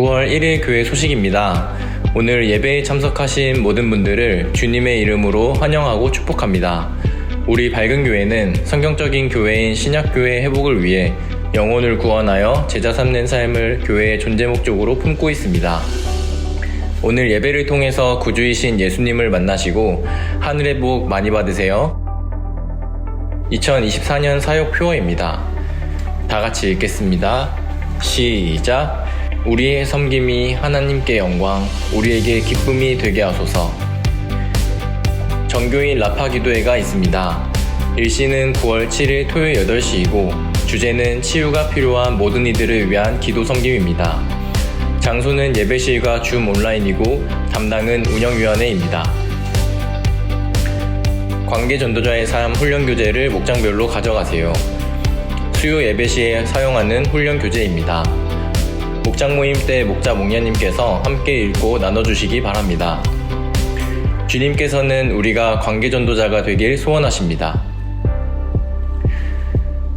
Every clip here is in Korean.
9월 1일 교회 소식입니다. 오늘 예배에 참석하신 모든 분들을 주님의 이름으로 환영하고 축복합니다. 우리 밝은 교회는 성경적인 교회인 신약교회 회복을 위해 영혼을 구원하여 제자 삼는 삶을 교회의 존재 목적으로 품고 있습니다. 오늘 예배를 통해서 구주이신 예수님을 만나시고 하늘의 복 많이 받으세요. 2024년 사역 표어입니다. 다 같이 읽겠습니다. 시작. 우리의 섬김이 하나님께 영광, 우리에게 기쁨이 되게 하소서. 정교인 라파 기도회가 있습니다. 일시는 9월 7일 토요일 8시이고 주제는 치유가 필요한 모든 이들을 위한 기도 섬김입니다. 장소는 예배실과 줌 온라인이고 담당은 운영위원회입니다. 관계 전도자의 삶 훈련 교재를 목장별로 가져가세요. 수요 예배 시에 사용하는 훈련 교재입니다. 목장 모임 때 목자 목녀님께서 함께 읽고 나눠주시기 바랍니다. 주님께서는 우리가 관계 전도자가 되길 소원하십니다.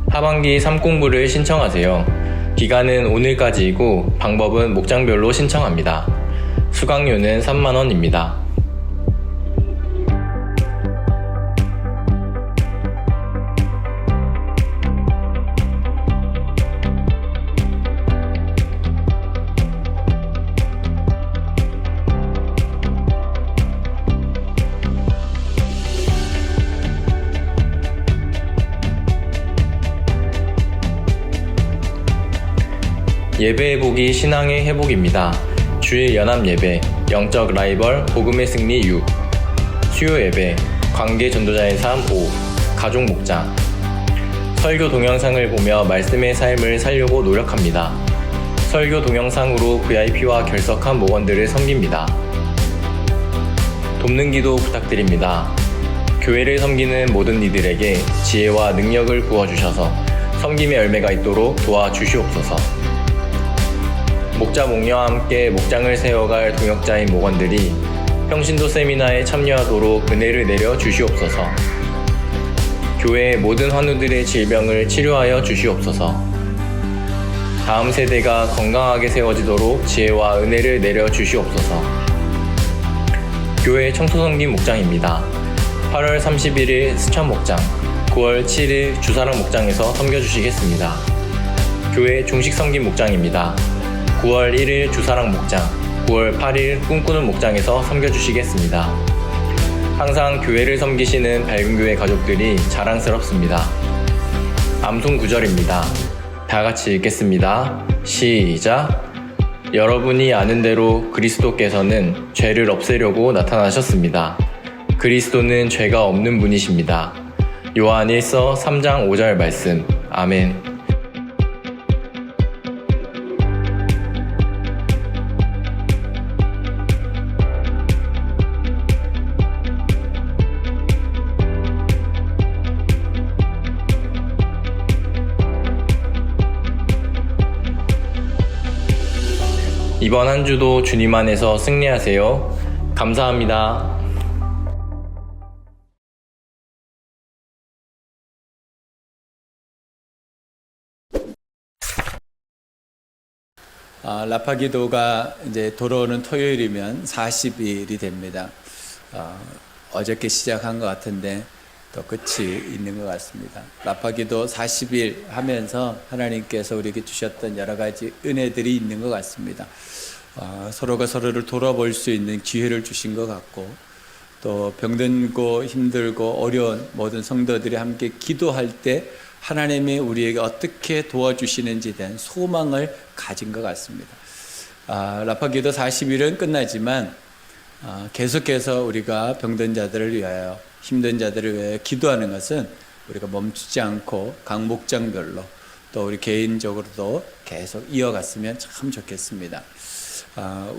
하반기 3공부를 신청하세요. 기간은 오늘까지이고 방법은 목장별로 신청합니다. 수강료는 3만원입니다. 예배의 복이 신앙의 회복입니다. 주일 연합 예배, 영적 라이벌, 복음의 승리 6, 수요 예배, 관계 전도자의 삶 5, 가족 목장. 설교 동영상을 보며 말씀의 삶을 살려고 노력합니다. 설교 동영상으로 VIP와 결석한 목원들을 섬깁니다. 돕는 기도 부탁드립니다. 교회를 섬기는 모든 이들에게 지혜와 능력을 부어주셔서 섬김의 열매가 있도록 도와주시옵소서. 목자 목녀와 함께 목장을 세워갈 동역자인 목원들이 평신도 세미나에 참여하도록 은혜를 내려 주시옵소서. 교회의 모든 환우들의 질병을 치료하여 주시옵소서. 다음 세대가 건강하게 세워지도록 지혜와 은혜를 내려 주시옵소서. 교회 청소섬김 목장입니다. 8월 31일 스천 목장, 9월 7일 주사랑 목장에서 섬겨주시겠습니다. 교회 중식 섬김 목장입니다. 9월 1일 주사랑 목장, 9월 8일 꿈꾸는 목장에서 섬겨주시겠습니다. 항상 교회를 섬기시는 밝은 교회 가족들이 자랑스럽습니다. 암송 구절입니다. 다 같이 읽겠습니다. 시작. 여러분이 아는 대로 그리스도께서는 죄를 없애려고 나타나셨습니다. 그리스도는 죄가 없는 분이십니다. 요한 1서 3장 5절 말씀. 아멘. 이번 한 주도 주님 안에서 승리하세요. 감사합니다. 라파 기도가 이제 돌아오는 토요일이면 40일이 됩니다. 어저께 시작한 것 같은데 또 끝이 있는 것 같습니다. 라파 기도 40일 하면서 하나님께서 우리에게 주셨던 여러 가지 은혜들이 있는 것 같습니다. 서로가 서로를 돌아볼 수 있는 기회를 주신 것 같고, 또 병들고 힘들고 어려운 모든 성도들이 함께 기도할 때 하나님이 우리에게 어떻게 도와주시는지에 대한 소망을 가진 것 같습니다. 라파 기도 40일은 끝나지만 계속해서 우리가 병든 자들을 위하여, 힘든 자들을 위하여 기도하는 것은 우리가 멈추지 않고 각 목장별로 또 우리 개인적으로도 계속 이어갔으면 참 좋겠습니다.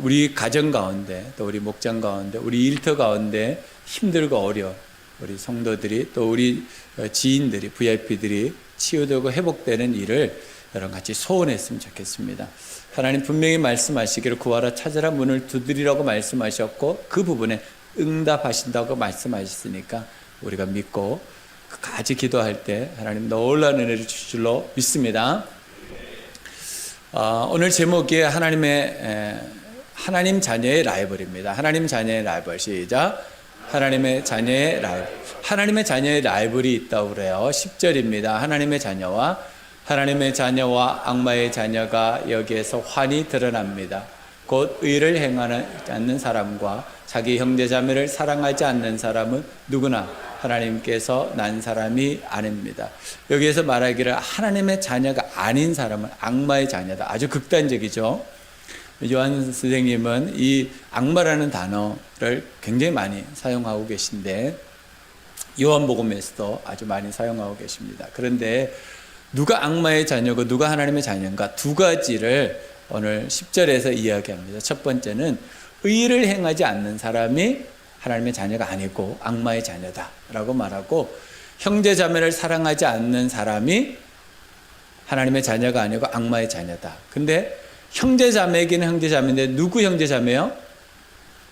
우리 가정 가운데, 또 우리 목장 가운데, 우리 일터 가운데 힘들고 어려운 우리 성도들이, 또 우리 지인들이, VIP들이 치유되고 회복되는 일을 여러분 같이 소원했으면 좋겠습니다. 하나님 분명히 말씀하시기를 구하라 찾으라 문을 두드리라고 말씀하셨고, 그 부분에 응답하신다고 말씀하셨으니까 우리가 믿고 끝까지 기도할 때 하나님 놀라운 은혜를 주실 줄로 믿습니다. 오늘 제목이 하나님 자녀의 라이벌입니다. 하나님 자녀의 라이벌. 시작. 하나님의 자녀의 라이벌. 하나님의 자녀의 라이벌이 있다고 그래요. 10절입니다. 하나님의 자녀와 악마의 자녀가 여기에서 환히 드러납니다. 곧 의를 행하지 않는 사람과 자기 형제 자매를 사랑하지 않는 사람은 누구나 하나님께서 난 사람이 아닙니다. 여기에서 말하기를 하나님의 자녀가 아닌 사람은 악마의 자녀다. 아주 극단적이죠. 요한 선생님은 이 악마라는 단어를 굉장히 많이 사용하고 계신데 요한복음에서도 아주 많이 사용하고 계십니다. 그런데 누가 악마의 자녀고 누가 하나님의 자녀인가 두 가지를 오늘 10절에서 이야기합니다. 첫 번째는 의를 행하지 않는 사람이 하나님의 자녀가 아니고 악마의 자녀다라고 말하고, 형제 자매를 사랑하지 않는 사람이 하나님의 자녀가 아니고 악마의 자녀다. 근데 형제 자매이기는 형제 자매인데 누구 형제 자매요?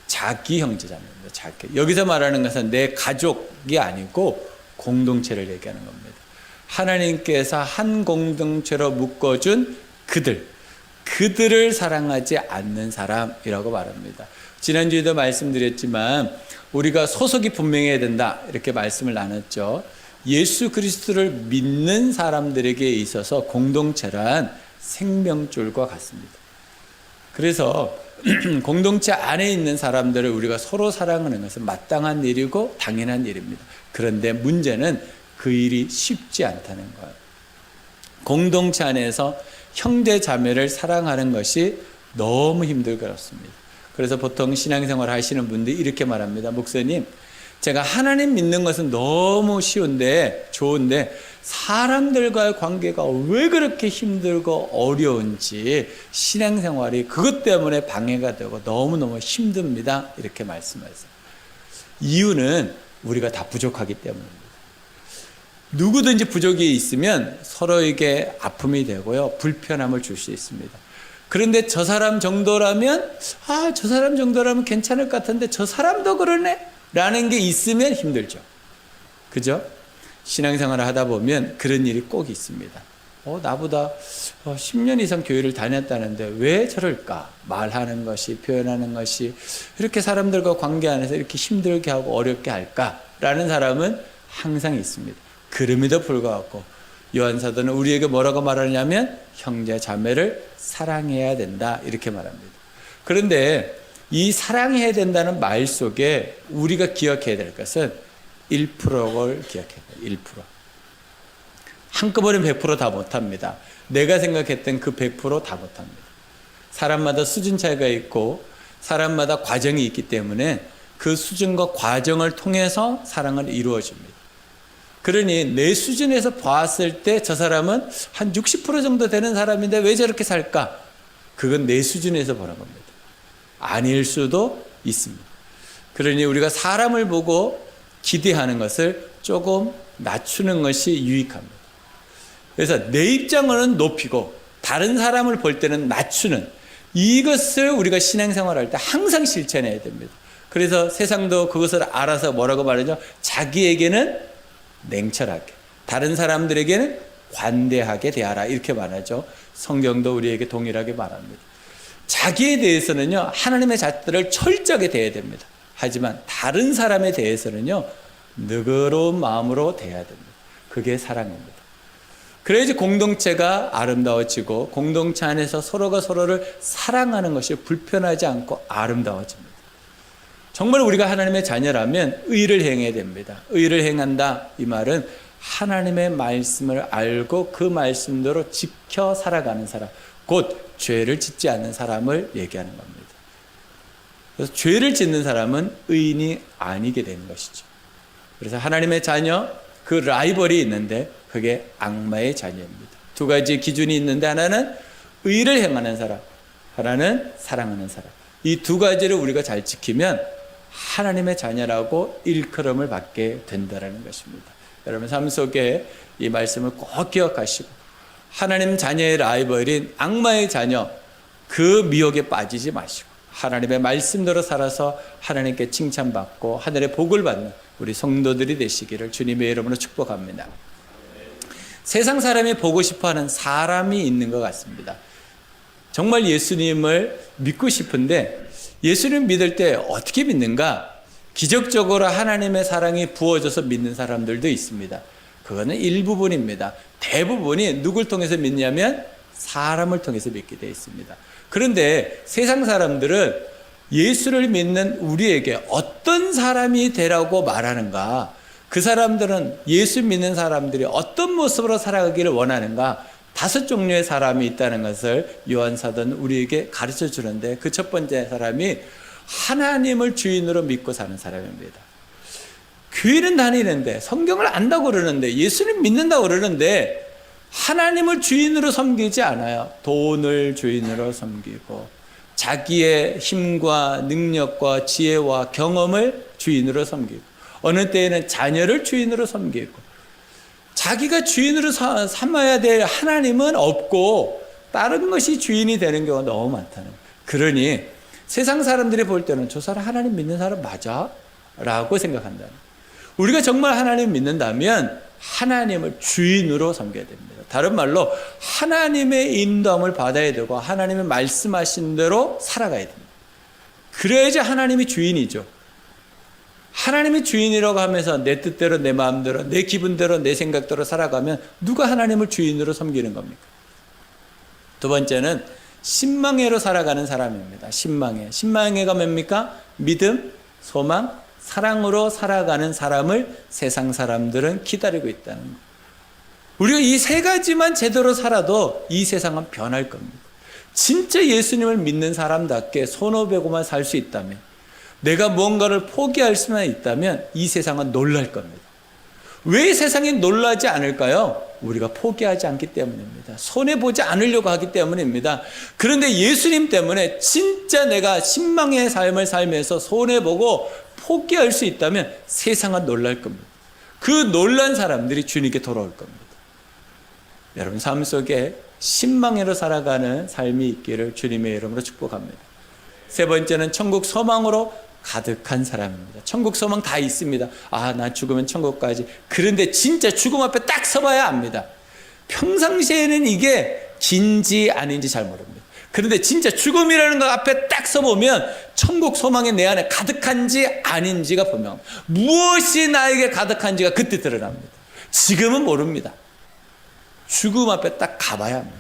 자기 형제 자매입니다. 자기. 여기서 말하는 것은 내 가족이 아니고 공동체를 얘기하는 겁니다. 하나님께서 한 공동체로 묶어준 그들을 사랑하지 않는 사람이라고 말합니다. 지난주에도 말씀드렸지만 우리가 소속이 분명해야 된다 이렇게 말씀을 나눴죠. 예수 그리스도를 믿는 사람들에게 있어서 공동체란 생명줄과 같습니다. 그래서 공동체 안에 있는 사람들을 우리가 서로 사랑하는 것은 마땅한 일이고 당연한 일입니다. 그런데 문제는 그 일이 쉽지 않다는 거예요. 공동체 안에서 형제 자매를 사랑하는 것이 너무 힘들었습니다. 그래서 보통 신앙생활 하시는 분들이 이렇게 말합니다. 목사님, 제가 하나님 믿는 것은 너무 쉬운데 좋은데 사람들과의 관계가 왜 그렇게 힘들고 어려운지 신앙생활이 그것 때문에 방해가 되고 너무너무 힘듭니다. 이렇게 말씀하세요. 이유는 우리가 다 부족하기 때문입니다. 누구든지 부족이 있으면 서로에게 아픔이 되고요, 불편함을 줄 수 있습니다. 그런데 저 사람 정도라면 저 사람 정도라면 괜찮을 것 같은데 저 사람도 그러네 라는 게 있으면 힘들죠. 그죠? 신앙생활을 하다 보면 그런 일이 꼭 있습니다. 나보다 10년 이상 교회를 다녔다는데 왜 저럴까? 말하는 것이, 표현하는 것이 이렇게 사람들과 관계 안에서 이렇게 힘들게 하고 어렵게 할까라는 사람은 항상 있습니다. 그럼에도 불구하고 요한사도는 우리에게 뭐라고 말하냐면 형제 자매를 사랑해야 된다 이렇게 말합니다. 그런데 이 사랑해야 된다는 말 속에 우리가 기억해야 될 것은 1%를 기억해야 돼요. 1%. 한꺼번에 100% 다 못합니다. 내가 생각했던 그 100% 다 못합니다. 사람마다 수준 차이가 있고 사람마다 과정이 있기 때문에 그 수준과 과정을 통해서 사랑은 이루어집니다. 그러니 내 수준에서 봤을 때 저 사람은 한 60% 정도 되는 사람인데 왜 저렇게 살까? 그건 내 수준에서 보는 겁니다. 아닐 수도 있습니다. 그러니 우리가 사람을 보고 기대하는 것을 조금 낮추는 것이 유익합니다. 그래서 내 입장은 높이고 다른 사람을 볼 때는 낮추는, 이것을 우리가 신앙생활할 때 항상 실천해야 됩니다. 그래서 세상도 그것을 알아서 뭐라고 말하죠? 자기에게는 냉철하게, 다른 사람들에게는 관대하게 대하라 이렇게 말하죠. 성경도 우리에게 동일하게 말합니다. 자기에 대해서는요, 하나님의 잣들을 철저하게 대해야 됩니다. 하지만 다른 사람에 대해서는요, 너그러운 마음으로 대해야 됩니다. 그게 사랑입니다. 그래야지 공동체가 아름다워지고 공동체 안에서 서로가 서로를 사랑하는 것이 불편하지 않고 아름다워집니다. 정말 우리가 하나님의 자녀라면 의를 행해야 됩니다. 의를 행한다 이 말은 하나님의 말씀을 알고 그 말씀대로 지켜 살아가는 사람, 곧 죄를 짓지 않는 사람을 얘기하는 겁니다. 그래서 죄를 짓는 사람은 의인이 아니게 되는 것이죠. 그래서 하나님의 자녀, 그 라이벌이 있는데 그게 악마의 자녀입니다. 두 가지 기준이 있는데 하나는 의를 행하는 사람, 하나는 사랑하는 사람. 이 두 가지를 우리가 잘 지키면 하나님의 자녀라고 일컬음을 받게 된다는 것입니다. 여러분 삶 속에 이 말씀을 꼭 기억하시고 하나님 자녀의 라이벌인 악마의 자녀, 그 미혹에 빠지지 마시고 하나님의 말씀대로 살아서 하나님께 칭찬받고 하늘의 복을 받는 우리 성도들이 되시기를 주님의 이름으로 축복합니다. 세상 사람이 보고 싶어하는 사람이 있는 것 같습니다. 정말 예수님을 믿고 싶은데 예수님 믿을 때 어떻게 믿는가? 기적적으로 하나님의 사랑이 부어져서 믿는 사람들도 있습니다. 그거는 일부분입니다. 대부분이 누굴 통해서 믿냐면 사람을 통해서 믿게 되어 있습니다. 그런데 세상 사람들은 예수를 믿는 우리에게 어떤 사람이 되라고 말하는가? 그 사람들은 예수 믿는 사람들이 어떤 모습으로 살아가기를 원하는가? 5종류의 사람이 있다는 것을 요한사도는 우리에게 가르쳐 주는데 그 첫 번째 사람이 하나님을 주인으로 믿고 사는 사람입니다. 교회는 다니는데 성경을 안다고 그러는데 예수님 믿는다고 그러는데 하나님을 주인으로 섬기지 않아요. 돈을 주인으로 섬기고 자기의 힘과 능력과 지혜와 경험을 주인으로 섬기고 어느 때에는 자녀를 주인으로 섬기고 자기가 주인으로 삼아야 될 하나님은 없고 다른 것이 주인이 되는 경우가 너무 많다는 거예요. 그러니 세상 사람들이 볼 때는 저 사람 하나님 믿는 사람 맞아? 라고 생각한다는 거예요. 우리가 정말 하나님 믿는다면 하나님을 주인으로 섬겨야 됩니다. 다른 말로 하나님의 인도함을 받아야 되고 하나님의 말씀하신 대로 살아가야 됩니다. 그래야지 하나님이 주인이죠. 하나님이 주인이라고 하면서 내 뜻대로 내 마음대로 내 기분대로 내 생각대로 살아가면 누가 하나님을 주인으로 섬기는 겁니까? 두 번째는 신망회로 살아가는 사람입니다. 신망회가 뭡니까? 믿음, 소망, 사랑으로 살아가는 사람을 세상 사람들은 기다리고 있다는 거예요. 우리가 이 세 가지만 제대로 살아도 이 세상은 변할 겁니다. 진짜 예수님을 믿는 사람답게 손오배고만 살 수 있다면, 내가 무언가를 포기할 수만 있다면 이 세상은 놀랄 겁니다. 왜 세상이 놀라지 않을까요? 우리가 포기하지 않기 때문입니다. 손해보지 않으려고 하기 때문입니다. 그런데 예수님 때문에 진짜 내가 신망의 삶을 살면서 손해보고 포기할 수 있다면 세상은 놀랄 겁니다. 그 놀란 사람들이 주님께 돌아올 겁니다. 여러분 삶 속에 신망으로 살아가는 삶이 있기를 주님의 이름으로 축복합니다. 세 번째는 천국 소망으로 가득한 사람입니다. 천국 소망 다 있습니다. 나 죽으면 천국 가지. 그런데 진짜 죽음 앞에 딱 서봐야 압니다. 평상시에는 이게 긴지 아닌지 잘 모릅니다. 그런데 진짜 죽음이라는 것 앞에 딱 서보면 천국 소망이 내 안에 가득한지 아닌지가 분명합니다. 무엇이 나에게 가득한지가 그때 드러납니다. 지금은 모릅니다. 죽음 앞에 딱 가봐야 합니다.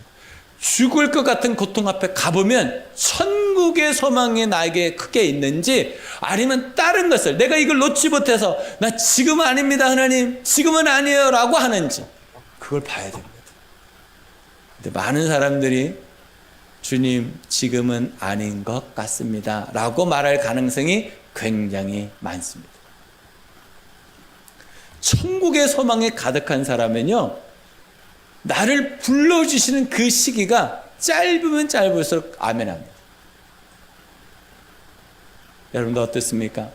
죽을 것 같은 고통 앞에 가보면 천국의 소망이 나에게 크게 있는지 아니면 다른 것을 내가 이걸 놓지 못해서 나 지금은 아닙니다 하나님 지금은 아니에요 라고 하는지 그걸 봐야 됩니다. 근데 많은 사람들이 주님 지금은 아닌 것 같습니다 라고 말할 가능성이 굉장히 많습니다. 천국의 소망에 가득한 사람은요 나를 불러주시는 그 시기가 짧으면 짧을수록 아멘합니다. 여러분도 어떻습니까?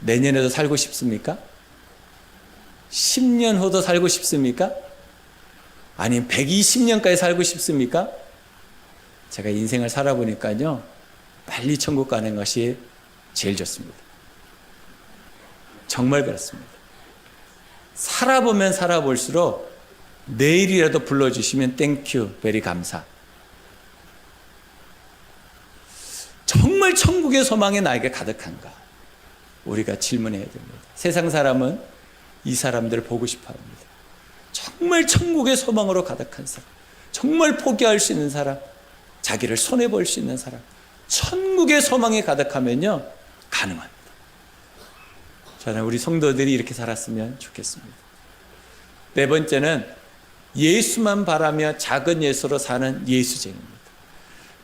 내년에도 살고 싶습니까? 10년 후도 살고 싶습니까? 아니면 120년까지 살고 싶습니까? 제가 인생을 살아보니까요 빨리 천국 가는 것이 제일 좋습니다. 정말 그렇습니다. 살아보면 살아볼수록 내일이라도 불러주시면 땡큐 베리 감사. 정말 천국의 소망이 나에게 가득한가? 우리가 질문해야 됩니다. 세상 사람은 이 사람들을 보고 싶어 합니다. 정말 천국의 소망으로 가득한 사람, 정말 포기할 수 있는 사람, 자기를 손해볼 수 있는 사람, 천국의 소망이 가득하면요 가능합니다. 저는 우리 성도들이 이렇게 살았으면 좋겠습니다. 네 번째는 예수만 바라며 작은 예수로 사는 예수쟁입니다.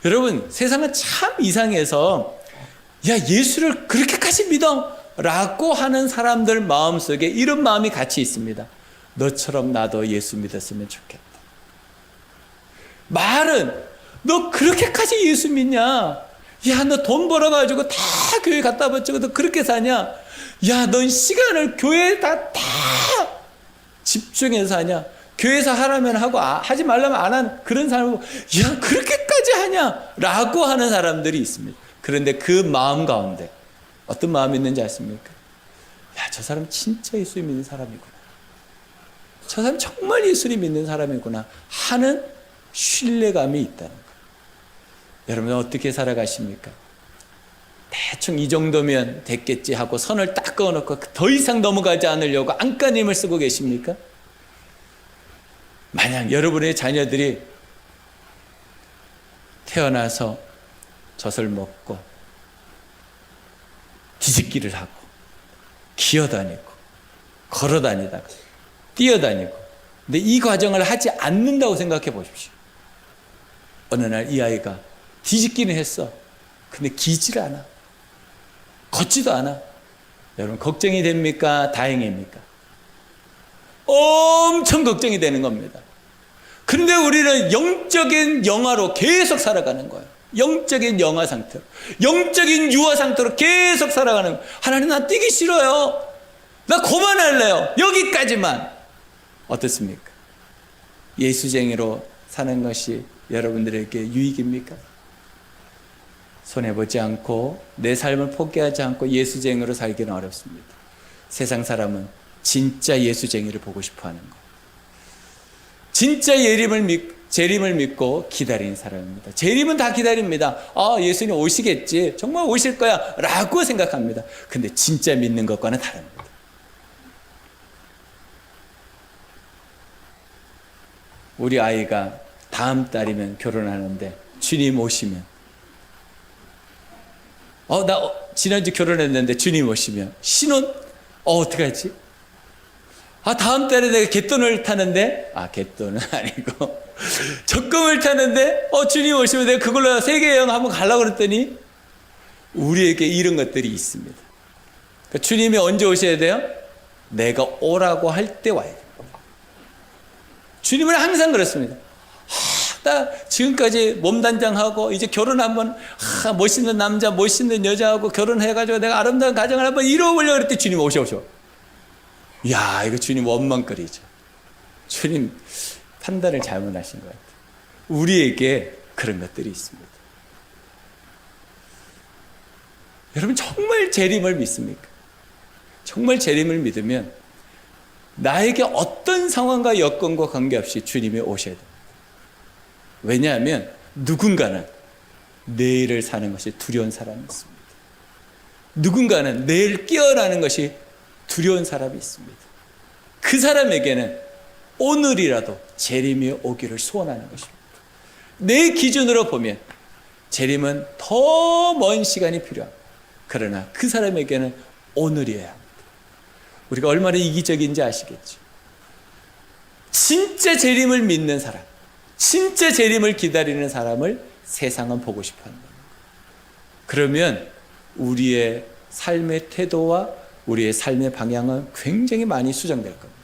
여러분 세상은 참 이상해서 야 예수를 그렇게까지 믿어? 라고 하는 사람들 마음속에 이런 마음이 같이 있습니다. 너처럼 나도 예수 믿었으면 좋겠다. 말은 너 그렇게까지 예수 믿냐? 야 너 돈 벌어가지고 다 교회 갖다 바치고 너 그렇게 사냐? 야 넌 시간을 교회에다 다 집중해서 사냐? 교회에서 하라면 하고 하지 말라면 안 한 그런 사람을 야 그렇게까지 하냐? 라고 하는 사람들이 있습니다. 그런데 그 마음 가운데 어떤 마음이 있는지 아십니까? 야 저 사람 진짜 예수 믿는 사람이구나. 저 사람 정말 예수를 믿는 사람이구나 하는 신뢰감이 있다는 거예요. 여러분 어떻게 살아가십니까? 대충 이 정도면 됐겠지 하고 선을 딱 그어놓고 더 이상 넘어가지 않으려고 안간힘을 쓰고 계십니까? 만약 여러분의 자녀들이 태어나서 젖을 먹고 뒤집기를 하고 기어다니고 걸어다니다가 뛰어다니고 근데 이 과정을 하지 않는다고 생각해 보십시오. 어느 날 이 아이가 뒤집기는 했어. 근데 기질 않아. 걷지도 않아. 여러분 걱정이 됩니까? 다행입니까? 엄청 걱정이 되는 겁니다. 근데 우리는 영적인 영화로 계속 살아가는 거예요. 영적인 영화 상태로, 영적인 유아 상태로 계속 살아가는 거예요. 하나님 나 뛰기 싫어요. 나 그만할래요. 여기까지만. 어떻습니까? 예수쟁이로 사는 것이 여러분들에게 유익입니까? 손해보지 않고 내 삶을 포기하지 않고 예수쟁이로 살기는 어렵습니다. 세상 사람은 진짜 예수쟁이를 보고 싶어하는 거예요. 진짜 재림을 믿고 기다리는 사람입니다. 재림은 다 기다립니다. 아, 예수님 오시겠지. 정말 오실 거야 라고 생각합니다. 근데 진짜 믿는 것과는 다릅니다. 우리 아이가 다음 달이면 결혼하는데 주님 오시면 나 지난주 결혼했는데 주님 오시면 신혼 어떡하지? 다음 달에 내가 갯돈을 타는데 갯돈은 아니고 적금을 타는데 주님 오시면 내가 그걸로 세계 여행 한번 가려고 그랬더니 우리에게 이런 것들이 있습니다. 그러니까 주님이 언제 오셔야 돼요? 내가 오라고 할 때 와야 돼요. 주님은 항상 그렇습니다. 나 지금까지 몸단장하고 이제 결혼 한번 멋있는 남자 멋있는 여자하고 결혼해가지고 내가 아름다운 가정을 한번 이루어보려고 그랬더니 주님 오셔. 이야 이거 주님 원망거리죠. 주님 판단을 잘못하신 것 같아요. 우리에게 그런 것들이 있습니다. 여러분 정말 재림을 믿습니까? 정말 재림을 믿으면 나에게 어떤 상황과 여건과 관계없이 주님이 오셔야 됩니다. 왜냐하면 누군가는 내일을 사는 것이 두려운 사람이 있습니다. 누군가는 내일 깨어나는 것이 두려운 사람이 있습니다. 그 사람에게는 오늘이라도 재림이 오기를 소원하는 것입니다. 내 기준으로 보면 재림은 더 먼 시간이 필요합니다. 그러나 그 사람에게는 오늘이어야 합니다. 우리가 얼마나 이기적인지 아시겠죠? 진짜 재림을 믿는 사람, 진짜 재림을 기다리는 사람을 세상은 보고 싶어 한다. 그러면 우리의 삶의 태도와 우리의 삶의 방향은 굉장히 많이 수정될 겁니다.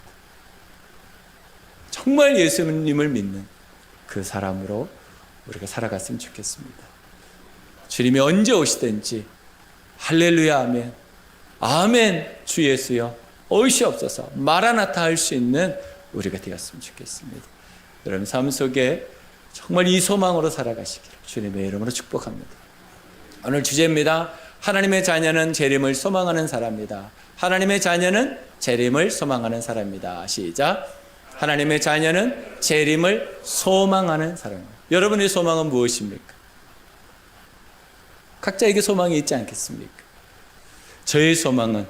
정말 예수님을 믿는 그 사람으로 우리가 살아갔으면 좋겠습니다. 주님이 언제 오시든지 할렐루야 아멘, 아멘 주 예수여 오시옵소서 마라나타 할 수 있는 우리가 되었으면 좋겠습니다. 여러분 삶 속에 정말 이 소망으로 살아가시기를 주님의 이름으로 축복합니다. 오늘 주제입니다. 하나님의 자녀는 재림을 소망하는 사람입니다. 하나님의 자녀는 재림을 소망하는 사람입니다. 시작. 하나님의 자녀는 재림을 소망하는 사람입니다. 여러분의 소망은 무엇입니까? 각자에게 소망이 있지 않겠습니까? 저의 소망은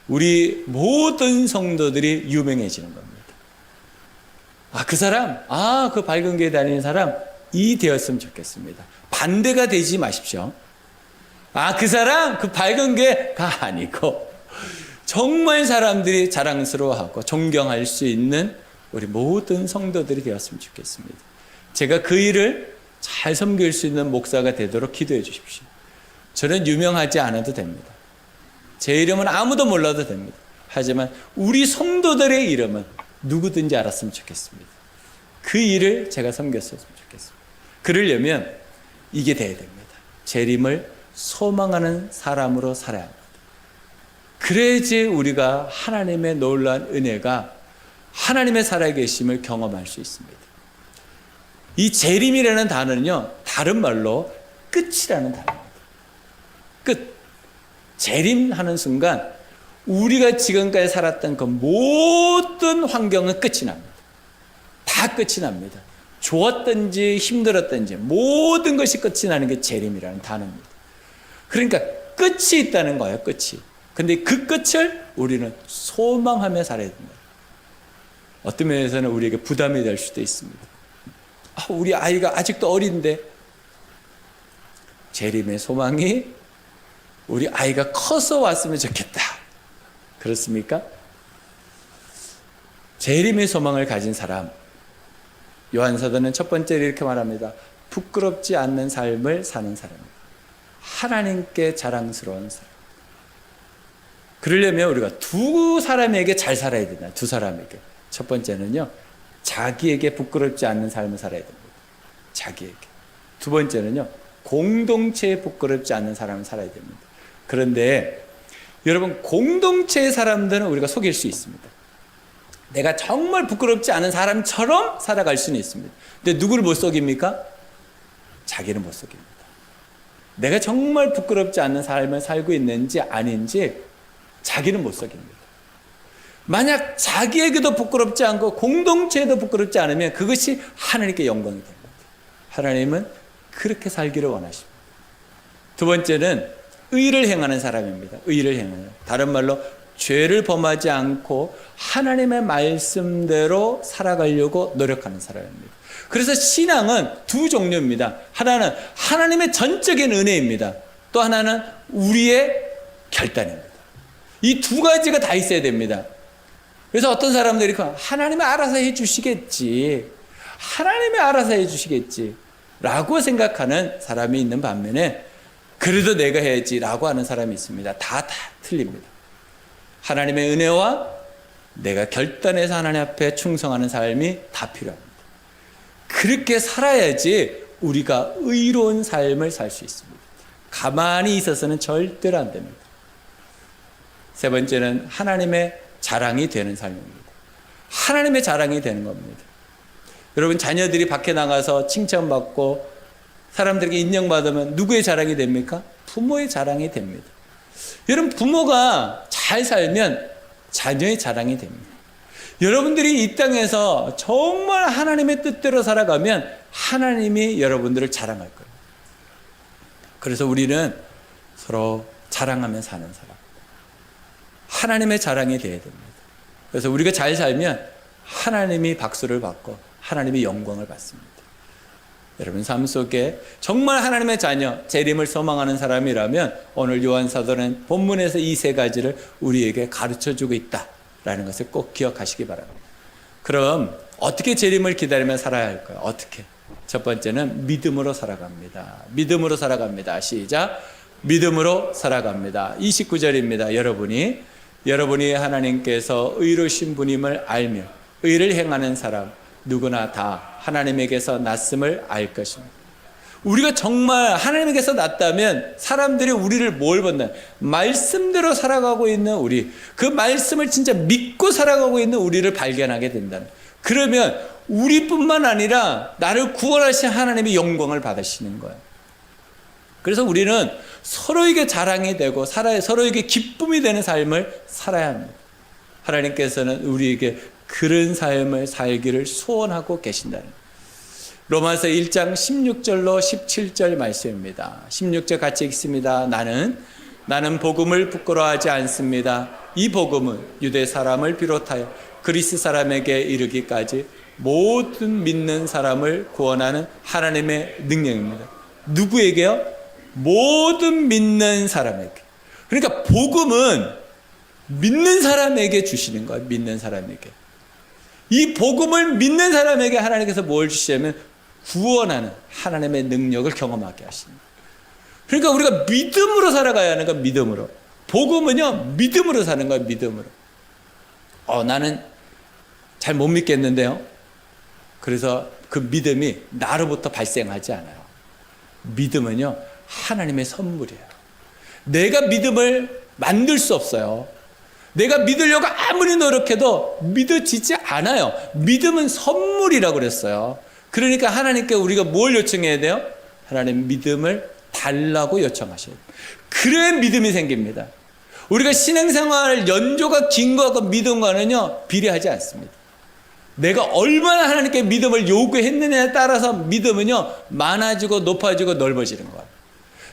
우리 모든 성도들이 유명해지는 겁니다. 그 사람, 그 밝은 교회 다니는 사람, 이 되었으면 좋겠습니다. 반대가 되지 마십시오. 그 사람, 그 밝은 교회가 아니고, 정말 사람들이 자랑스러워하고 존경할 수 있는 우리 모든 성도들이 되었으면 좋겠습니다. 제가 그 일을 잘 섬길 수 있는 목사가 되도록 기도해 주십시오. 저는 유명하지 않아도 됩니다. 제 이름은 아무도 몰라도 됩니다. 하지만 우리 성도들의 이름은 누구든지 알았으면 좋겠습니다. 그 일을 제가 섬겼으면 좋겠습니다. 그러려면 이게 돼야 됩니다. 재림을 소망하는 사람으로 살아야 합니다. 그래야지 우리가 하나님의 놀라운 은혜가 하나님의 살아계심을 경험할 수 있습니다. 이 재림이라는 단어는요, 다른 말로 끝이라는 단어입니다. 끝. 재림하는 순간 우리가 지금까지 살았던 그 모든 환경은 끝이 납니다. 다 끝이 납니다. 좋았든지 힘들었든지 모든 것이 끝이 나는 게 재림이라는 단어입니다. 그러니까 끝이 있다는 거예요. 끝이. 근데 그 끝을 우리는 소망하며 살아야 된다. 어떤 면에서는 우리에게 부담이 될 수도 있습니다. 우리 아이가 아직도 어린데, 재림의 소망이 우리 아이가 커서 왔으면 좋겠다. 그렇습니까? 재림의 소망을 가진 사람, 요한사도는 첫 번째로 이렇게 말합니다. 부끄럽지 않는 삶을 사는 사람입니다. 하나님께 자랑스러운 사람. 그러려면 우리가 두 사람에게 잘 살아야 된다. 두 사람에게. 첫 번째는요, 자기에게 부끄럽지 않는 삶을 살아야 됩니다. 자기에게. 두 번째는요, 공동체에 부끄럽지 않는 사람을 살아야 됩니다. 그런데 여러분, 공동체의 사람들은 우리가 속일 수 있습니다. 내가 정말 부끄럽지 않은 사람처럼 살아갈 수는 있습니다. 근데 누구를 못 속입니까? 자기는 못 속입니다. 내가 정말 부끄럽지 않는 삶을 살고 있는지 아닌지 자기는 못 속입니다. 만약 자기에게도 부끄럽지 않고 공동체에도 부끄럽지 않으면 그것이 하나님께 영광이 됩니다. 하나님은 그렇게 살기를 원하십니다. 두 번째는 의를 행하는 사람입니다. 의를 행하는, 다른 말로 죄를 범하지 않고 하나님의 말씀대로 살아가려고 노력하는 사람입니다. 그래서 신앙은 두 종류입니다. 하나는 하나님의 전적인 은혜입니다. 또 하나는 우리의 결단입니다. 이 두 가지가 다 있어야 됩니다. 그래서 어떤 사람들이 하나님이 알아서 해주시겠지, 하나님이 알아서 해주시겠지 라고 생각하는 사람이 있는 반면에, 그래도 내가 해야지 라고 하는 사람이 있습니다. 다 틀립니다. 하나님의 은혜와 내가 결단해서 하나님 앞에 충성하는 삶이 다 필요합니다. 그렇게 살아야지 우리가 의로운 삶을 살 수 있습니다. 가만히 있어서는 절대로 안 됩니다. 세 번째는 하나님의 자랑이 되는 삶입니다. 하나님의 자랑이 되는 겁니다. 여러분, 자녀들이 밖에 나가서 칭찬받고 사람들에게 인정받으면 누구의 자랑이 됩니까? 부모의 자랑이 됩니다. 여러분, 부모가 잘 살면 자녀의 자랑이 됩니다. 여러분들이 이 땅에서 정말 하나님의 뜻대로 살아가면 하나님이 여러분들을 자랑할 거예요. 그래서 우리는 서로 자랑하며 사는 사람, 하나님의 자랑이 되어야 됩니다. 그래서 우리가 잘 살면 하나님이 박수를 받고 하나님이 영광을 받습니다. 여러분 삶 속에 정말 하나님의 자녀, 재림을 소망하는 사람이라면 오늘 요한사도는 본문에서 이 세 가지를 우리에게 가르쳐주고 있다라는 것을 꼭 기억하시기 바랍니다. 그럼 어떻게 재림을 기다리며 살아야 할까요? 어떻게? 첫 번째는 믿음으로 살아갑니다. 믿음으로 살아갑니다. 시작. 믿음으로 살아갑니다. 29절입니다. 여러분이 하나님께서 의로우신 분임을 알며 의를 행하는 사람 누구나 다 하나님에게서 났음을 알 것입니다. 우리가 정말 하나님에게서 났다면 사람들이 우리를 뭘 본다? 말씀대로 살아가고 있는 우리, 그 말씀을 진짜 믿고 살아가고 있는 우리를 발견하게 된다는. 그러면 우리뿐만 아니라 나를 구원하신 하나님의 영광을 받으시는 거예요. 그래서 우리는 서로에게 자랑이 되고 서로에게 기쁨이 되는 삶을 살아야 합니다. 하나님께서는 우리에게 그런 삶을 살기를 소원하고 계신다는 거예요. 로마서 1장 16절로 17절 말씀입니다. 16절 같이 읽습니다. 나는 복음을 부끄러워하지 않습니다. 이 복음은 유대 사람을 비롯하여 그리스 사람에게 이르기까지 모든 믿는 사람을 구원하는 하나님의 능력입니다. 누구에게요? 모든 믿는 사람에게. 그러니까 복음은 믿는 사람에게 주시는 거예요. 믿는 사람에게. 이 복음을 믿는 사람에게 하나님께서 뭘 주시냐면 구원하는 하나님의 능력을 경험하게 하십니다. 그러니까 우리가 믿음으로 살아가야 하는 거예요. 믿음으로. 복음은요, 믿음으로 사는 거예요. 믿음으로. 나는 잘 못 믿겠는데요. 그래서 그 믿음이 나로부터 발생하지 않아요. 믿음은요, 하나님의 선물이에요. 내가 믿음을 만들 수 없어요. 내가 믿으려고 아무리 노력해도 믿어지지 않아요. 믿음은 선물이라고 그랬어요. 그러니까 하나님께 우리가 뭘 요청해야 돼요? 하나님 믿음을 달라고 요청하셔야 돼요. 그래야 믿음이 생깁니다. 우리가 신앙생활 연조가 긴 거하고 믿음과는요 비례하지 않습니다. 내가 얼마나 하나님께 믿음을 요구했느냐에 따라서 믿음은요, 많아지고 높아지고 넓어지는 거예요.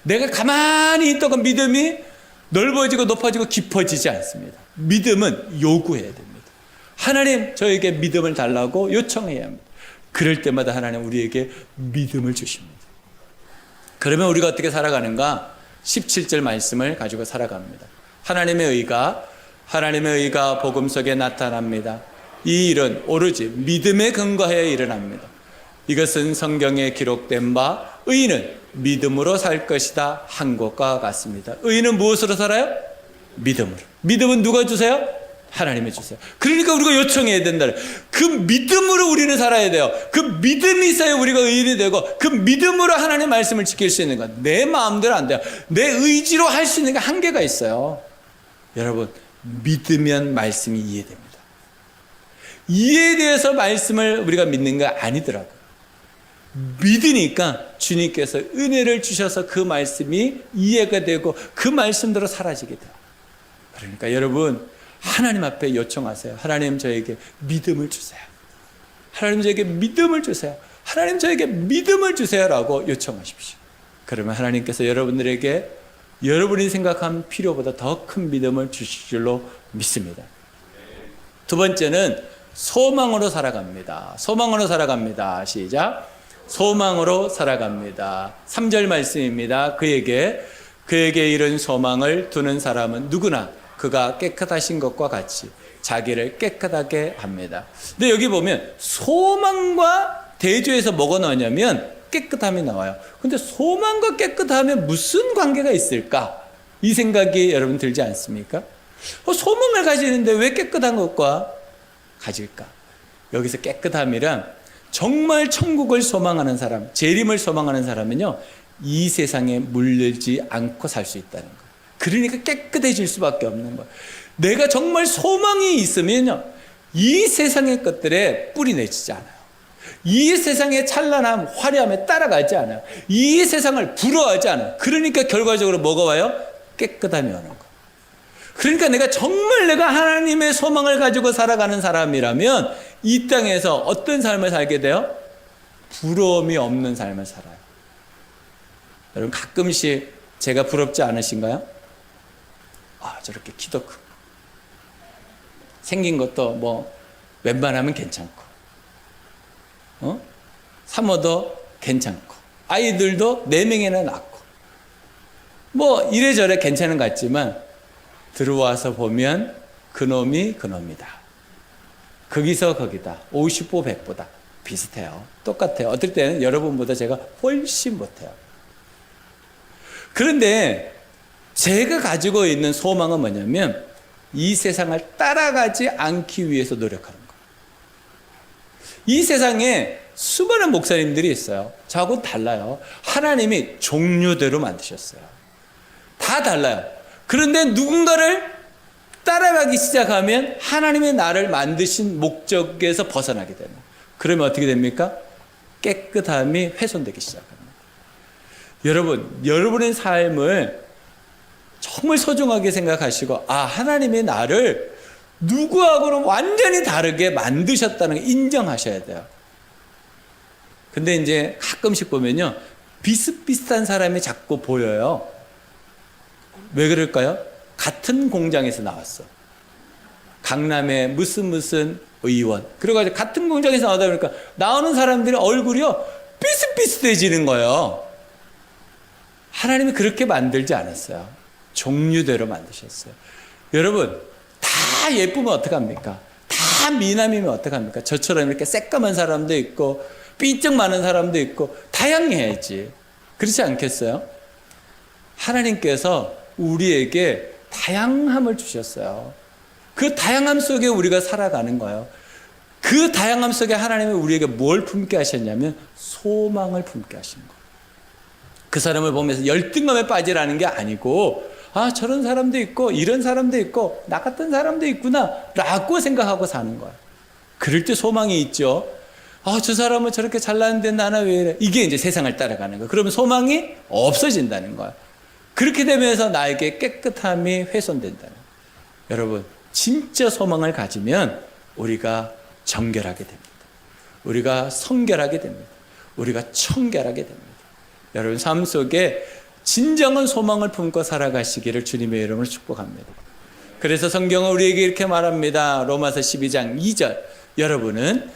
내가 가만히 있다가 믿음이 넓어지고 높아지고 깊어지지 않습니다. 믿음은 요구해야 됩니다. 하나님, 저에게 믿음을 달라고 요청해야 합니다. 그럴 때마다 하나님 우리에게 믿음을 주십니다. 그러면 우리가 어떻게 살아가는가? 17절 말씀을 가지고 살아갑니다. 하나님의 의가 복음 속에 나타납니다. 이 일은 오로지 믿음에 근거하여 일어납니다. 이것은 성경에 기록된 바 의인은 믿음으로 살 것이다 한 것과 같습니다. 의인은 무엇으로 살아요? 믿음으로. 믿음은 누가 주세요? 하나님이 주세요. 그러니까 우리가 요청해야 된다. 그 믿음으로 우리는 살아야 돼요. 그 믿음이 있어야 우리가 의인이 되고, 그 믿음으로 하나님의 말씀을 지킬 수 있는 것. 내 마음대로 안 돼요. 내 의지로 할 수 있는 게 한계가 있어요. 여러분, 믿으면 말씀이 이해됩니다. 이해에 대해서 말씀을 우리가 믿는 거 아니더라고요. 믿으니까 주님께서 은혜를 주셔서 그 말씀이 이해가 되고 그 말씀대로 사라지게 돼요. 그러니까 여러분, 하나님 앞에 요청하세요. 하나님, 저에게 믿음을 주세요. 하나님, 저에게 믿음을 주세요. 하나님, 저에게 믿음을 주세요라고 요청하십시오. 그러면 하나님께서 여러분들에게 여러분이 생각한 필요보다 더 큰 믿음을 주실 줄로 믿습니다. 두 번째는 소망으로 살아갑니다. 소망으로 살아갑니다. 시작. 소망으로 살아갑니다. 3절 말씀입니다. 그에게 이런 소망을 두는 사람은 누구나 그가 깨끗하신 것과 같이 자기를 깨끗하게 합니다. 근데 여기 보면 소망과 대조해서 뭐가 나오냐면 깨끗함이 나와요. 근데 소망과 깨끗함에 무슨 관계가 있을까? 이 생각이 여러분 들지 않습니까? 소망을 가지는데 왜 깨끗한 것과 가질까? 여기서 깨끗함이란 정말 천국을 소망하는 사람, 재림을 소망하는 사람은요, 이 세상에 물들지 않고 살 수 있다는 거예요. 그러니까 깨끗해질 수밖에 없는 거예요. 내가 정말 소망이 있으면요, 이 세상의 것들에 뿌리 내지지 않아요. 이 세상의 찬란함, 화려함에 따라가지 않아요. 이 세상을 부러워하지 않아요. 그러니까 결과적으로 뭐가 와요? 깨끗함이 오는 거예요. 그러니까 내가 하나님의 소망을 가지고 살아가는 사람이라면 이 땅에서 어떤 삶을 살게 돼요? 부러움이 없는 삶을 살아요. 여러분, 가끔씩 제가 부럽지 않으신가요? 저렇게 키도 크고 생긴 것도 뭐 웬만하면 괜찮고, 사모도 괜찮고, 아이들도 4명이나 낳고, 뭐 이래저래 괜찮은 것 같지만 들어와서 보면 그놈이 그놈이다. 거기서 거기다. 50보 100보다 비슷해요. 똑같아요. 어떨 때는 여러분보다 제가 훨씬 못해요. 그런데 제가 가지고 있는 소망은 뭐냐면 이 세상을 따라가지 않기 위해서 노력하는 거예요. 이 세상에 수많은 목사님들이 있어요. 저하고 달라요. 하나님이 종류대로 만드셨어요. 다 달라요. 그런데 누군가를 따라가기 시작하면 하나님의 나를 만드신 목적에서 벗어나게 됩니다. 그러면 어떻게 됩니까? 깨끗함이 훼손되기 시작합니다. 여러분, 여러분의 삶을 정말 소중하게 생각하시고, 하나님의 나를 누구하고는 완전히 다르게 만드셨다는 걸 인정하셔야 돼요. 근데 이제 가끔씩 보면요, 비슷비슷한 사람이 자꾸 보여요. 왜 그럴까요? 같은 공장에서 나왔어. 강남의 무슨 의원. 그래가지고 같은 공장에서 나오다 보니까 나오는 사람들의 얼굴이요, 비슷비슷해지는 거예요. 하나님이 그렇게 만들지 않았어요. 종류대로 만드셨어요. 여러분, 다 예쁘면 어떡합니까? 다 미남이면 어떡합니까? 저처럼 이렇게 새까만 사람도 있고 삐쩍 많은 사람도 있고 다양해야지. 그렇지 않겠어요? 하나님께서 우리에게 다양함을 주셨어요. 그 다양함 속에 우리가 살아가는 거예요. 그 다양함 속에 하나님이 우리에게 뭘 품게 하셨냐면 소망을 품게 하신 거예요. 그 사람을 보면서 열등감에 빠지라는 게 아니고, 저런 사람도 있고 이런 사람도 있고 나 같은 사람도 있구나 라고 생각하고 사는 거예요. 그럴 때 소망이 있죠. 저 사람은 저렇게 잘나는데 나는 왜 이래? 이게 이제 세상을 따라가는 거예요. 그러면 소망이 없어진다는 거예요. 그렇게 되면서 나에게 깨끗함이 훼손된다는 거예요. 여러분, 진짜 소망을 가지면 우리가 정결하게 됩니다. 우리가 성결하게 됩니다. 우리가 청결하게 됩니다. 여러분 삶 속에 진정한 소망을 품고 살아가시기를 주님의 이름으로 축복합니다. 그래서 성경은 우리에게 이렇게 말합니다. 로마서 12장 2절. 여러분은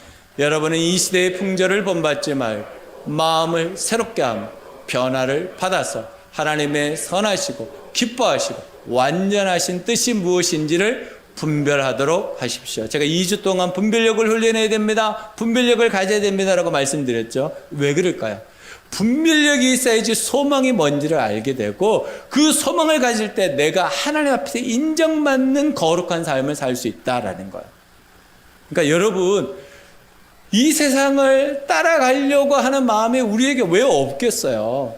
이 시대의 풍조를 본받지 말고 마음을 새롭게 하며 변화를 받아서 하나님의 선하시고 기뻐하시고 완전하신 뜻이 무엇인지를 분별하도록 하십시오. 제가 2주 동안 분별력을 훈련해야 됩니다. 분별력을 가져야 됩니다라고 말씀드렸죠. 왜 그럴까요? 분별력이 있어야지 소망이 뭔지를 알게 되고 그 소망을 가질 때 내가 하나님 앞에서 인정받는 거룩한 삶을 살 수 있다라는 거예요. 그러니까 여러분 이 세상을 따라가려고 하는 마음이 우리에게 왜 없겠어요?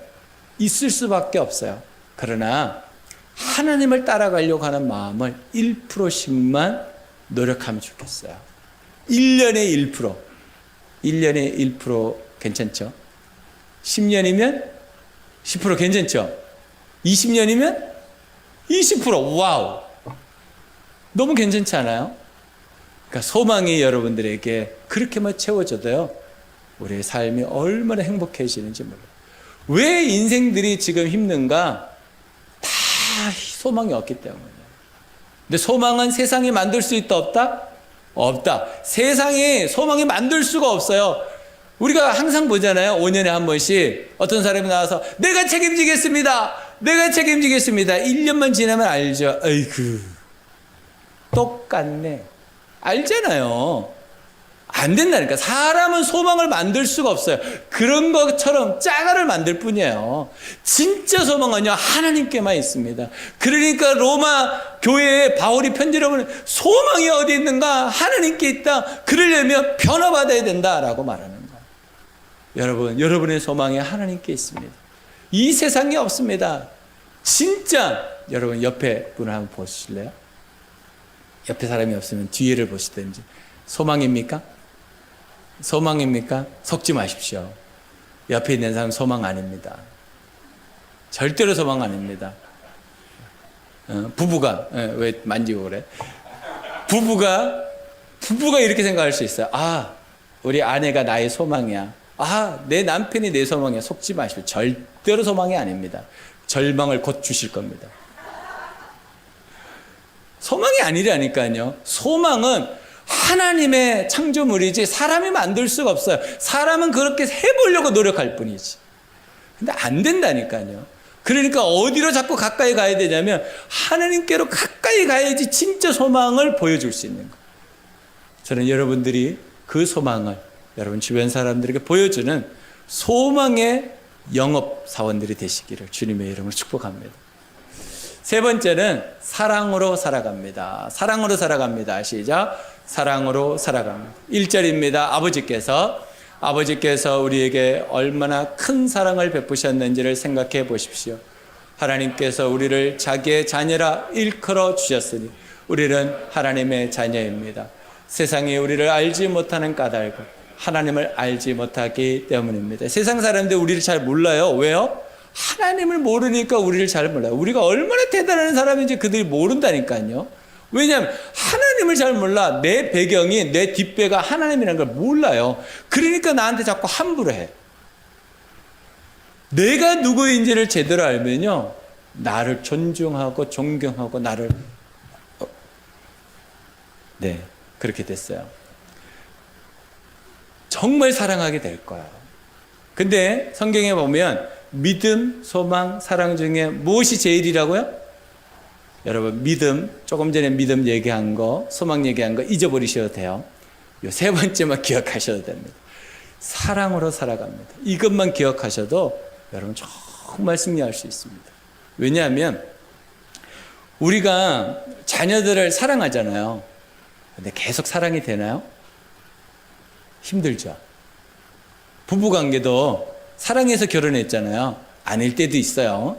있을 수밖에 없어요. 그러나 하나님을 따라가려고 하는 마음을 1%씩만 노력하면 좋겠어요. 1년에 1%. 1년에 1% 괜찮죠? 10년이면 10% 괜찮죠? 20년이면 20%. 와우. 너무 괜찮지 않아요? 그러니까 소망이 여러분들에게 그렇게만 채워져도요, 우리의 삶이 얼마나 행복해지는지 몰라요. 왜 인생들이 지금 힘든가? 다 소망이 없기 때문이에요. 근데 소망은 세상이 만들 수 있다, 없다? 없다. 세상이 소망이 만들 수가 없어요. 우리가 항상 보잖아요. 5년에 한 번씩 어떤 사람이 나와서 내가 책임지겠습니다. 내가 책임지겠습니다. 1년만 지나면 알죠. 아이고, 똑같네. 알잖아요. 안 된다니까. 사람은 소망을 만들 수가 없어요. 그런 것처럼 짜가를 만들 뿐이에요. 진짜 소망은요, 하나님께만 있습니다. 그러니까 로마 교회에 바울이 편지를 보면 소망이 어디 있는가? 하나님께 있다. 그러려면 변화받아야 된다라고 말하는 거예요. 여러분, 여러분의 소망이 하나님께 있습니다. 이 세상에 없습니다. 진짜 여러분 옆에 분을 한번 보실래요? 옆에 사람이 없으면 뒤에를 보시든지. 소망입니까? 소망입니까? 속지 마십시오. 옆에 있는 사람 소망 아닙니다. 절대로 소망 아닙니다. 부부가 왜 만지고 그래? 부부가 이렇게 생각할 수 있어요. 아, 우리 아내가 나의 소망이야. 아, 내 남편이 내 소망이야. 속지 마십시오. 절대로 소망이 아닙니다. 절망을 곧 주실 겁니다. 소망이 아니라니까요. 소망은 하나님의 창조물이지 사람이 만들 수가 없어요. 사람은 그렇게 해보려고 노력할 뿐이지. 근데 안 된다니까요. 그러니까 어디로 자꾸 가까이 가야 되냐면 하나님께로 가까이 가야지 진짜 소망을 보여줄 수 있는 거예요. 저는 여러분들이 그 소망을 여러분 주변 사람들에게 보여주는 소망의 영업사원들이 되시기를 주님의 이름으로 축복합니다. 세 번째는 사랑으로 살아갑니다. 사랑으로 살아갑니다. 시작. 사랑으로 살아갑니다. 1절입니다. 아버지께서 우리에게 얼마나 큰 사랑을 베푸셨는지를 생각해 보십시오. 하나님께서 우리를 자기의 자녀라 일컬어 주셨으니 우리는 하나님의 자녀입니다. 세상이 우리를 알지 못하는 까닭은 하나님을 알지 못하기 때문입니다. 세상 사람들 우리를 잘 몰라요. 왜요? 하나님을 모르니까 우리를 잘 몰라요. 우리가 얼마나 대단한 사람인지 그들이 모른다니까요. 왜냐하면 하나님을 잘 몰라. 내 배경이, 내 뒷배가 하나님이라는 걸 몰라요. 그러니까 나한테 자꾸 함부로 해. 내가 누구인지를 제대로 알면요, 나를 존중하고 존경하고 나를 그렇게 됐어요. 정말 사랑하게 될 거예요. 근데 성경에 보면 믿음, 소망, 사랑 중에 무엇이 제일이라고요? 여러분, 믿음, 조금 전에 믿음 얘기한 거, 소망 얘기한 거 잊어버리셔도 돼요. 이 세 번째만 기억하셔도 됩니다. 사랑으로 살아갑니다. 이것만 기억하셔도 여러분 정말 승리할 수 있습니다. 왜냐하면 우리가 자녀들을 사랑하잖아요. 근데 계속 사랑이 되나요? 힘들죠. 부부관계도 사랑해서 결혼했잖아요. 아닐 때도 있어요.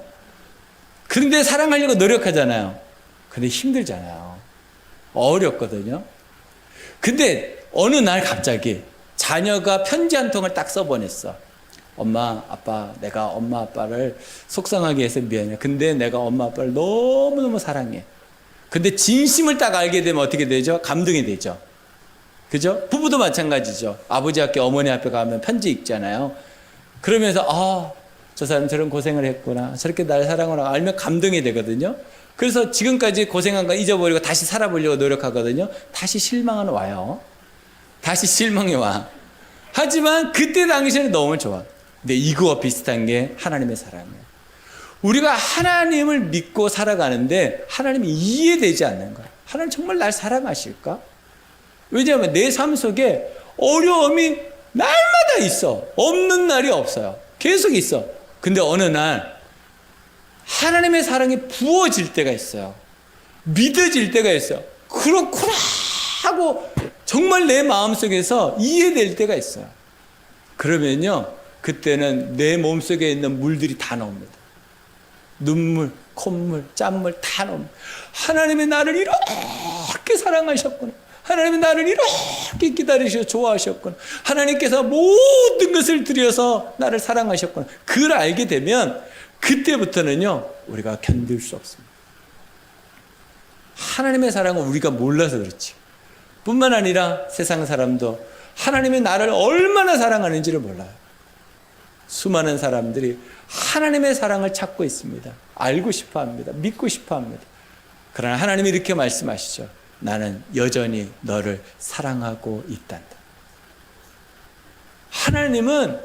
그런데 사랑하려고 노력하잖아요. 근데 힘들잖아요. 어렵거든요. 근데 어느 날 갑자기 자녀가 편지 한 통을 딱 써보냈어. 엄마, 아빠, 내가 엄마, 아빠를 속상하게 해서 미안해. 근데 내가 엄마, 아빠를 너무너무 사랑해. 근데 진심을 딱 알게 되면 어떻게 되죠? 감동이 되죠. 그죠? 부부도 마찬가지죠. 아버지 앞에 어머니 앞에 가면 편지 읽잖아요. 그러면서 저 사람 저런 고생을 했구나. 저렇게 날 사랑하나 알면 감동이 되거든요. 그래서 지금까지 고생한 거 잊어버리고 다시 살아보려고 노력하거든요. 다시 실망은 와요. 다시 실망이 와. 하지만 그때 당시에는 너무 좋아. 근데 이거와 비슷한 게 하나님의 사랑이에요. 우리가 하나님을 믿고 살아가는데 하나님이 이해되지 않는 거야. 하나님 정말 날 사랑하실까? 왜냐하면 내 삶 속에 어려움이 날마다 있어. 없는 날이 없어요. 계속 있어. 근데 어느 날 하나님의 사랑이 부어질 때가 있어요. 믿어질 때가 있어요. 그렇구나 하고 정말 내 마음속에서 이해될 때가 있어요. 그러면요, 그때는 내 몸속에 있는 물들이 다 나옵니다. 눈물, 콧물, 짠물 다 나옵니다. 하나님이 나를 이렇게 사랑하셨구나. 하나님이 나를 이렇게 기다리셔 좋아하셨구나. 하나님께서 모든 것을 들여서 나를 사랑하셨구나. 그걸 알게 되면 그때부터는요, 우리가 견딜 수 없습니다. 하나님의 사랑을 우리가 몰라서 그렇지. 뿐만 아니라 세상 사람도 하나님이 나를 얼마나 사랑하는지를 몰라요. 수많은 사람들이 하나님의 사랑을 찾고 있습니다. 알고 싶어 합니다. 믿고 싶어 합니다. 그러나 하나님이 이렇게 말씀하시죠. 나는 여전히 너를 사랑하고 있단다. 하나님은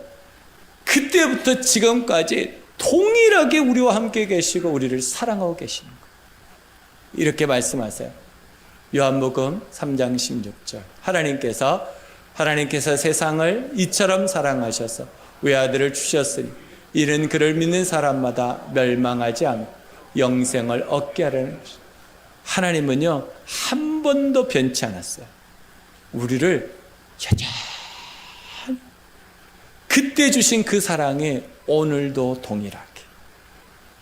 그때부터 지금까지 동일하게 우리와 함께 계시고 우리를 사랑하고 계시는 거예요. 이렇게 말씀하세요. 요한복음 3장 16절. 하나님께서 세상을 이처럼 사랑하셔서 외아들을 주셨으니 이는 그를 믿는 사람마다 멸망하지 않고 영생을 얻게 하려는 것입니다. 하나님은요, 한 번도 변치 않았어요. 우리를 여전히 그때 주신 그 사랑이 오늘도 동일하게,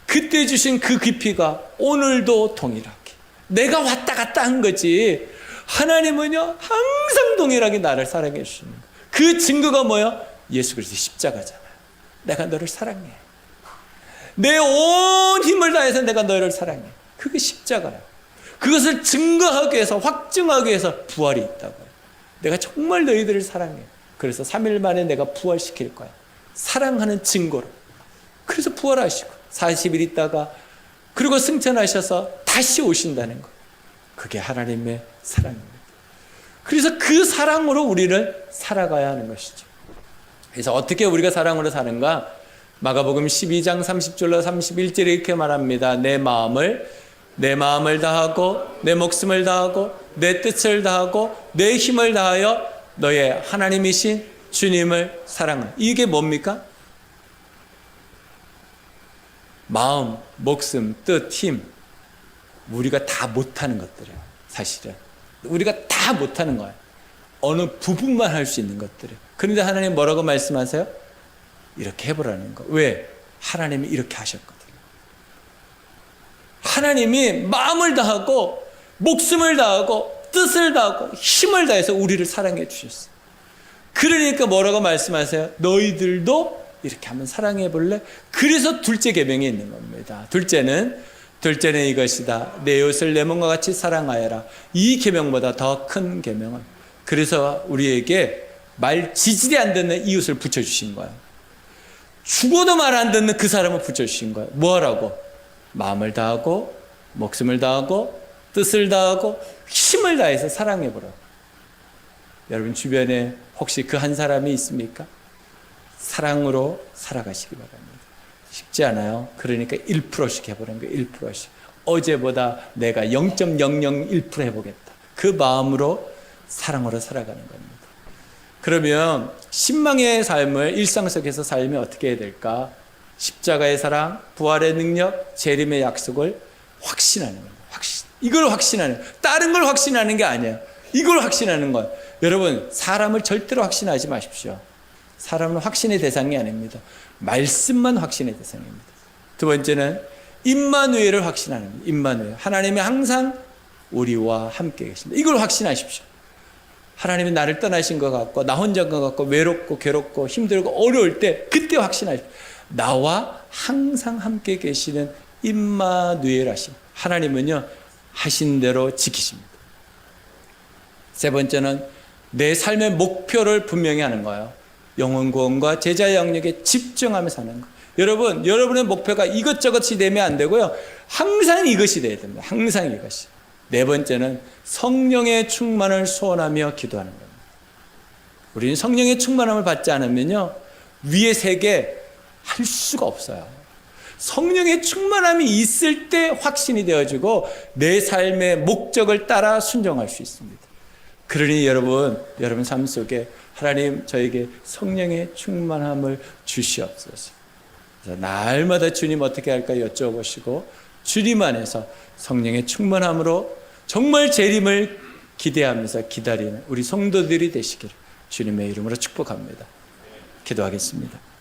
그때 주신 그 깊이가 오늘도 동일하게, 내가 왔다 갔다 한 거지 하나님은요 항상 동일하게 나를 사랑해 주시는 거예요. 그 증거가 뭐예요? 예수 그리스도의 십자가잖아요. 내가 너를 사랑해. 내 온 힘을 다해서 내가 너를 사랑해. 그게 십자가야. 그것을 증거하기 위해서, 확증하기 위해서 부활이 있다고요. 내가 정말 너희들을 사랑해. 그래서 3일 만에 내가 부활시킬 거야. 사랑하는 증거로. 그래서 부활하시고 40일 있다가 그리고 승천하셔서 다시 오신다는 거. 그게 하나님의 사랑입니다. 그래서 그 사랑으로 우리를 살아가야 하는 것이죠. 그래서 어떻게 우리가 사랑으로 사는가? 마가복음 12장 30절로 31절에 이렇게 말합니다. 내 마음을 다하고 내 목숨을 다하고 내 뜻을 다하고 내 힘을 다하여 너의 하나님이신 주님을 사랑하라. 이게 뭡니까? 마음, 목숨, 뜻, 힘. 우리가 다 못하는 것들이에요. 사실은 우리가 다 못하는 거예요. 어느 부분만 할 수 있는 것들이에요. 그런데 하나님 뭐라고 말씀하세요? 이렇게 해보라는 거. 왜? 하나님이 이렇게 하셨거든요. 하나님이 마음을 다하고 목숨을 다하고 뜻을 다하고 힘을 다해서 우리를 사랑해 주셨어요. 그러니까 뭐라고 말씀하세요? 너희들도 이렇게 한번 사랑해 볼래? 그래서 둘째 계명이 있는 겁니다. 둘째는 이것이다. 내 이웃을 내 몸과 같이 사랑하여라. 이 계명보다 더 큰 계명은, 그래서 우리에게 말 지질이 안 듣는 이웃을 붙여주신 거예요. 죽어도 말 안 듣는 그 사람을 붙여주신 거예요. 뭐하라고? 마음을 다하고 목숨을 다하고 뜻을 다하고 힘을 다해서 사랑해보라고. 여러분 주변에 혹시 그 한 사람이 있습니까? 사랑으로 살아가시기 바랍니다. 쉽지 않아요. 그러니까 1%씩 해보는 거예요. 1%씩. 어제보다 내가 0.001% 해보겠다. 그 마음으로 사랑으로 살아가는 겁니다. 그러면 신망의 삶을 일상 속에서 살면 어떻게 해야 될까? 십자가의 사랑, 부활의 능력, 재림의 약속을 확신하는 겁니다. 이걸 확신하는 거예요. 다른 걸 확신하는 게 아니에요. 이걸 확신하는 거예요. 여러분, 사람을 절대로 확신하지 마십시오. 사람은 확신의 대상이 아닙니다. 말씀만 확신의 대상입니다. 두 번째는 임마누엘을 확신하는 겁니다. 임마누엘. 하나님이 항상 우리와 함께 계십니다. 이걸 확신하십시오. 하나님이 나를 떠나신 것 같고 나 혼자인 것 같고 외롭고 괴롭고 힘들고 어려울 때 그때 확신하십시오. 나와 항상 함께 계시는 임마누엘 하심. 하나님은요 하신 대로 지키십니다. 세 번째는 내 삶의 목표를 분명히 하는 거예요. 영혼 구원과 제자 양육에 집중하며 사는 거. 여러분, 여러분의 목표가 이것저것이 되면 안 되고요. 항상 이것이 돼야 됩니다. 항상 이것이. 네 번째는 성령의 충만을 소원하며 기도하는 겁니다. 우리는 성령의 충만함을 받지 않으면요, 위의 세계 할 수가 없어요. 성령의 충만함이 있을 때 확신이 되어지고 내 삶의 목적을 따라 순종할 수 있습니다. 그러니 여러분 삶 속에 하나님 저에게 성령의 충만함을 주시옵소서. 그래서 날마다 주님 어떻게 할까 여쭤보시고 주님 안에서 성령의 충만함으로 정말 재림을 기대하면서 기다리는 우리 성도들이 되시기를 주님의 이름으로 축복합니다. 기도하겠습니다.